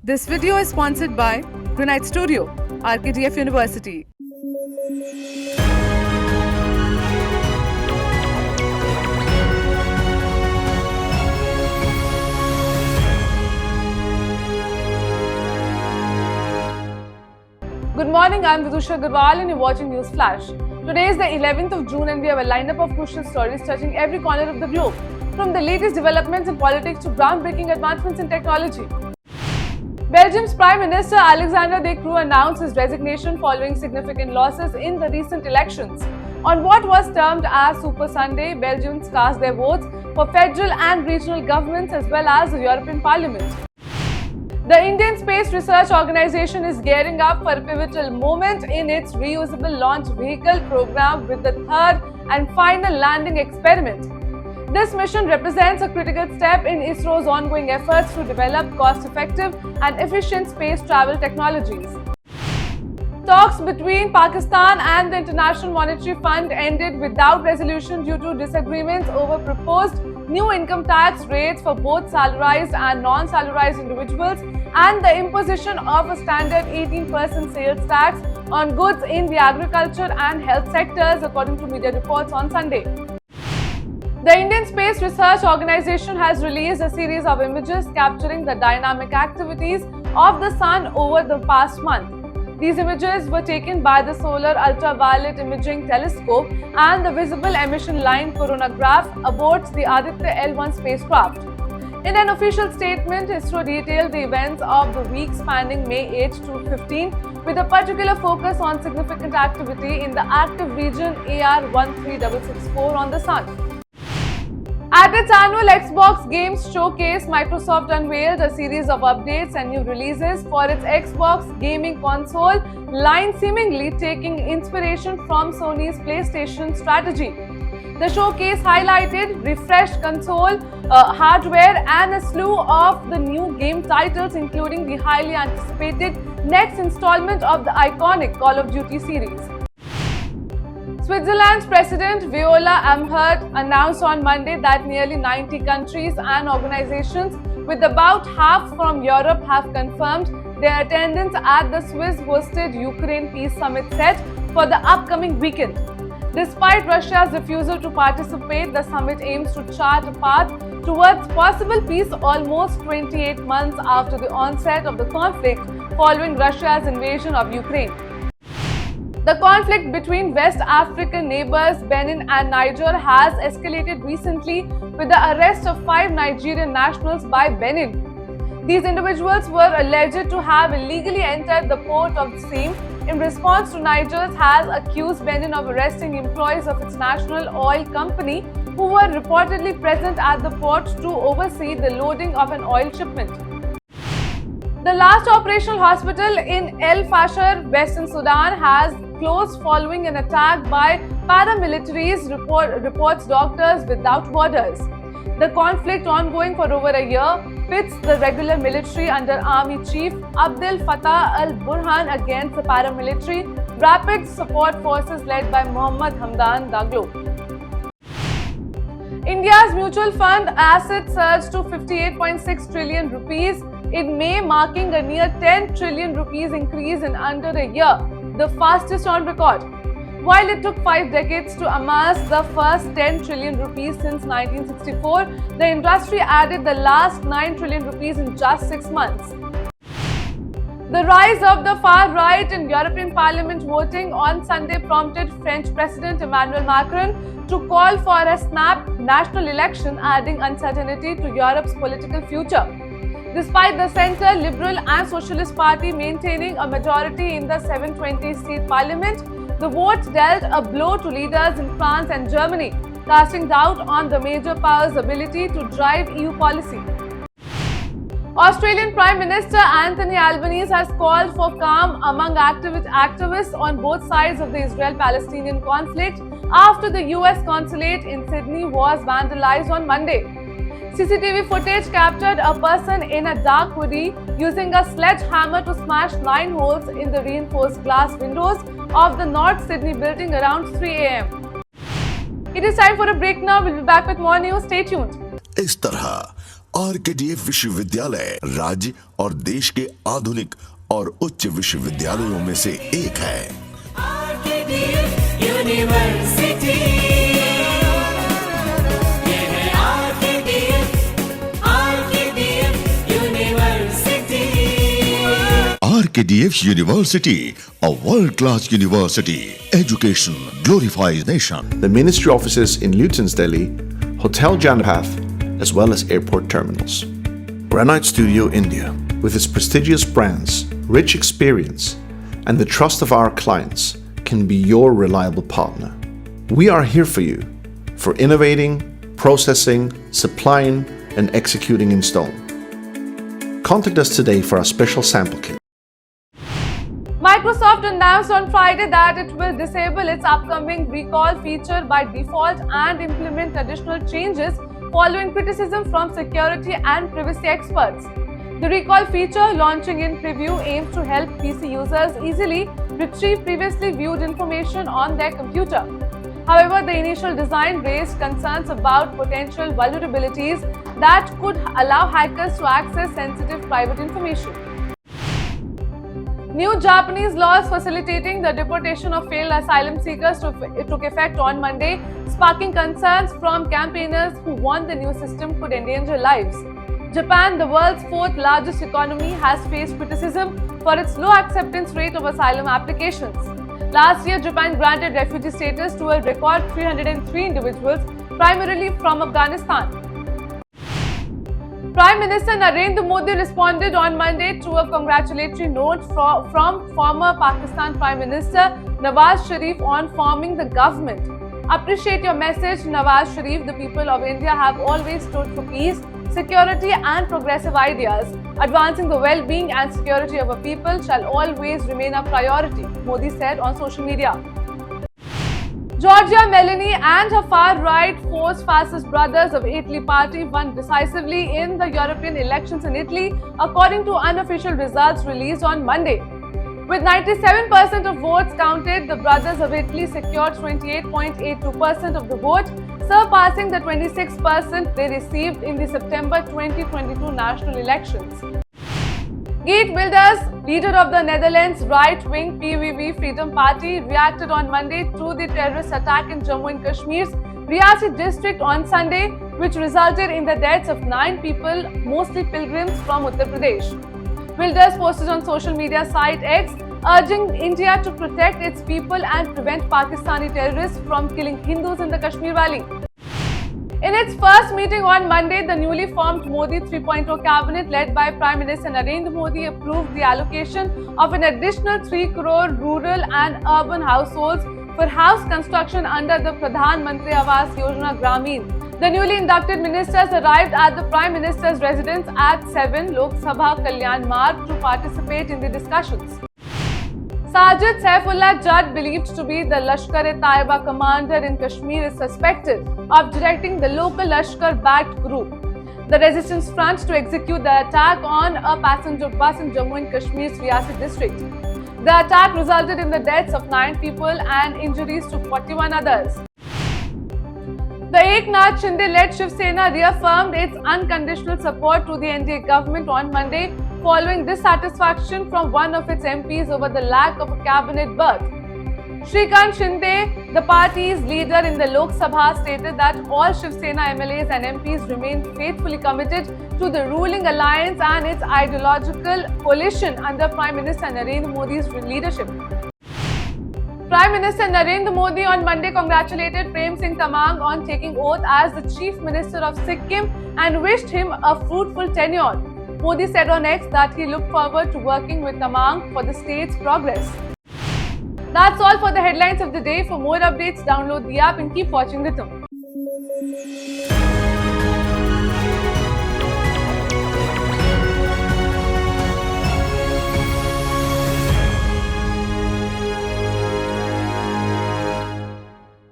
This video is sponsored by Granite Studio, RKTF University. Good morning, I'm Vidusha Agarwal and you're watching News Flash. Today is the 11th of June and we have a lineup of crucial stories touching every corner of the globe, from the latest developments in politics to groundbreaking advancements in technology. Belgium's Prime Minister Alexander De Croo announced his resignation following significant losses in the recent elections. On what was termed as Super Sunday, Belgians cast their votes for federal and regional governments as well as the European Parliament. The Indian Space Research Organisation is gearing up for a pivotal moment in its reusable launch vehicle program with the third and final landing experiment. This mission represents a critical step in ISRO's ongoing efforts to develop cost-effective and efficient space travel technologies. Talks between Pakistan and the International Monetary Fund ended without resolution due to disagreements over proposed new income tax rates for both salarized and non-salarized individuals and the imposition of a standard 18% sales tax on goods in the agriculture and health sectors, according to media reports on Sunday. The Indian Space Research Organisation has released a series of images capturing the dynamic activities of the Sun over the past month. These images were taken by the Solar Ultraviolet Imaging Telescope and the Visible Emission Line Coronagraph aboard the Aditya L1 spacecraft. In an official statement, ISRO detailed the events of the week spanning May 8 to 15, with a particular focus on significant activity in the active region AR13664 on the Sun. At its annual Xbox Games Showcase, Microsoft unveiled a series of updates and new releases for its Xbox gaming console line, seemingly taking inspiration from Sony's PlayStation strategy. The showcase highlighted refreshed console hardware and a slew of the new game titles, including the highly anticipated next installment of the iconic Call of Duty series. Switzerland's President Viola Amherd announced on Monday that nearly 90 countries and organizations, with about half from Europe, have confirmed their attendance at the Swiss-hosted Ukraine Peace Summit set for the upcoming weekend. Despite Russia's refusal to participate, the summit aims to chart a path towards possible peace almost 28 months after the onset of the conflict following Russia's invasion of Ukraine. The conflict between West African neighbors Benin and Niger has escalated recently with the arrest of 5 Nigerian nationals by Benin. These individuals were alleged to have illegally entered the port of the same. In response to, Niger has accused Benin of arresting employees of its national oil company who were reportedly present at the port to oversee the loading of an oil shipment. The last operational hospital in El Fasher, Western Sudan, has closed following an attack by paramilitaries, reports Doctors Without Borders. The conflict, ongoing for over a year, pits the regular military under Army Chief Abdel Fattah al-Burhan against the paramilitary Rapid Support Forces led by Mohammad Hamdan Daglo. India's mutual fund assets surged to 58.6 trillion rupees in May, marking a near 10 trillion rupees increase in under a year, the fastest on record. While it took 5 decades to amass the first 10 trillion rupees since 1964, the industry added the last 9 trillion rupees in just 6 months. The rise of the far right in European Parliament voting on Sunday prompted French President Emmanuel Macron to call for a snap national election, adding uncertainty to Europe's political future. Despite the Centre, Liberal and Socialist Party maintaining a majority in the 720-seat parliament, the vote dealt a blow to leaders in France and Germany, casting doubt on the major powers' ability to drive EU policy. Australian Prime Minister Anthony Albanese has called for calm among activists on both sides of the Israel-Palestinian conflict after the US consulate in Sydney was vandalized on Monday. CCTV footage captured a person in a dark hoodie using a sledgehammer to smash 9 holes in the reinforced glass windows of the North Sydney building around 3 a.m. It is time for a break now. We'll be back with more news. Stay tuned. इस तरह RKDF विश्वविद्यालय राज्य और देश के आधुनिक और उच्च विश्वविद्यालयों में से एक है। आरकेडीएफ यूनिवर्सिटी, ये है RKDF university. RKDF university, a world-class university. Education glorifies nation. The ministry offices in Luton's Delhi, Hotel Janapath, as well as airport terminals. Granite Studio India, with its prestigious brands, rich experience, and the trust of our clients, can be your reliable partner. We are here for you, for innovating, processing, supplying, and executing in stone. Contact us today for our special sample kit. Microsoft announced on Friday that it will disable its upcoming recall feature by default and implement additional changes following criticism from security and privacy experts. The recall feature, launching in preview, aims to help PC users easily retrieve previously viewed information on their computer. However, the initial design raised concerns about potential vulnerabilities that could allow hackers to access sensitive private information. New Japanese laws facilitating the deportation of failed asylum seekers took effect on Monday, sparking concerns from campaigners who warned the new system could endanger lives. Japan, the world's fourth largest economy, has faced criticism for its low acceptance rate of asylum applications. Last year, Japan granted refugee status to a record 303 individuals, primarily from Afghanistan. Prime Minister Narendra Modi responded on Monday to a congratulatory note from former Pakistan Prime Minister Nawaz Sharif on forming the government. Appreciate your message, Nawaz Sharif. The people of India have always stood for peace, security and progressive ideas. Advancing the well-being and security of our people shall always remain a priority, Modi said on social media. Giorgia Meloni and her far-right Force Fascist Brothers of Italy party won decisively in the European elections in Italy, according to unofficial results released on Monday. With 97% of votes counted, the Brothers of Italy secured 28.82% of the vote, surpassing the 26% they received in the September 2022 national elections. Geert Wilders, leader of the Netherlands' right-wing PVV Freedom Party, reacted on Monday to the terrorist attack in Jammu and Kashmir's Riyasi district on Sunday, which resulted in the deaths of 9 people, mostly pilgrims from Uttar Pradesh. Wilders posted on social media site X, urging India to protect its people and prevent Pakistani terrorists from killing Hindus in the Kashmir Valley. In its first meeting on Monday, the newly formed Modi 3.0 cabinet led by Prime Minister Narendra Modi approved the allocation of an additional 3 crore rural and urban households for house construction under the Pradhan Mantri Awas Yojana Gramin. The newly inducted ministers arrived at the Prime Minister's residence at 7 Lok Sabha Kalyan Marg to participate in the discussions. Sajid Saifullah Judd, believed to be the Lashkar-e-Taiba commander in Kashmir, is suspected of directing the local Lashkar-backed group, the Resistance Front, to execute the attack on a passenger bus in Jammu and Kashmir's Riyasi district. The attack resulted in the deaths of 9 people and injuries to 41 others. The Eknath Shinde-led Shiv Sena reaffirmed its unconditional support to the NDA government on Monday, following dissatisfaction from one of its MPs over the lack of a cabinet berth. Shrikant Shinde, the party's leader in the Lok Sabha, stated that all Shiv Sena MLAs and MPs remain faithfully committed to the ruling alliance and its ideological coalition under Prime Minister Narendra Modi's leadership. Prime Minister Narendra Modi on Monday congratulated Prem Singh Tamang on taking oath as the Chief Minister of Sikkim and wished him a fruitful tenure. Modi said on X that he looked forward to working with Tamang for the state's progress. That's all for the headlines of the day. For more updates, download the app and keep watching Rhythm.